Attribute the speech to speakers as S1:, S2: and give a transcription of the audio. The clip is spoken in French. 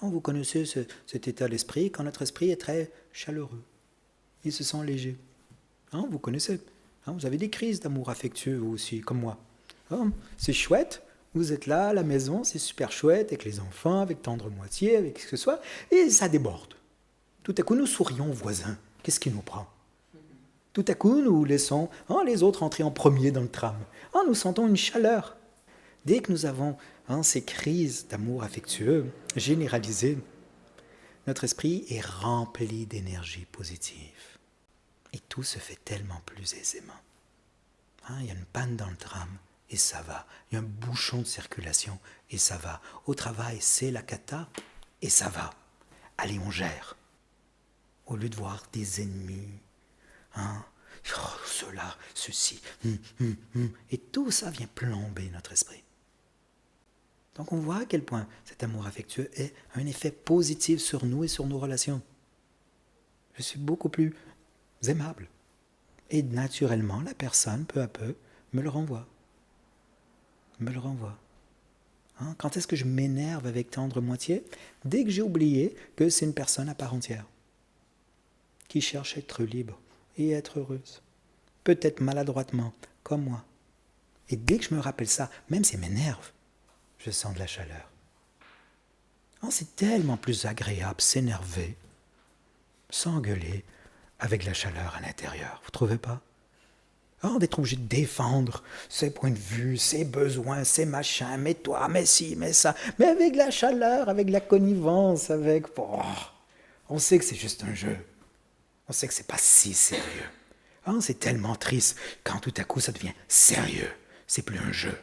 S1: Vous connaissez cet état d'esprit quand notre esprit est très chaleureux. Il se sent léger. Vous connaissez. Vous avez des crises d'amour affectueux vous aussi, comme moi. C'est chouette. Vous êtes là à la maison, c'est super chouette, avec les enfants, avec tendre moitié, avec ce que ce soit, et ça déborde. Tout à coup, nous sourions aux voisins. Qu'est-ce qui nous prend? Tout à coup, nous laissons les autres entrer en premier dans le tram. Nous sentons une chaleur. Dès que nous avons ces crises d'amour affectueux généralisées, notre esprit est rempli d'énergie positive. Et tout se fait tellement plus aisément. Il y a une panne dans le tram, et ça va. Il y a un bouchon de circulation, et ça va. Au travail, c'est la cata, et ça va. Allez, on gère. Au lieu de voir des ennemis, cela, ceci, et tout ça vient plomber notre esprit. Donc on voit à quel point cet amour affectueux a un effet positif sur nous et sur nos relations. Je suis beaucoup plus aimable. Et naturellement, la personne, peu à peu, me le renvoie. Quand est-ce que je m'énerve avec tendre moitié? Dès que j'ai oublié que c'est une personne à part entière, qui cherche à être libre et à être heureuse. Peut-être maladroitement, comme moi. Et dès que je me rappelle ça, même si ça m'énerve, je sens de la chaleur. C'est tellement plus agréable s'énerver, s'engueuler, avec la chaleur à l'intérieur. Vous ne trouvez pas? D'être obligé de défendre ses points de vue, ses besoins, ses machins, mais toi, mais ci, mais ça, mais avec la chaleur, avec la connivence, on sait que c'est juste un jeu. On sait que c'est pas si sérieux. C'est tellement triste quand tout à coup ça devient sérieux. C'est plus un jeu.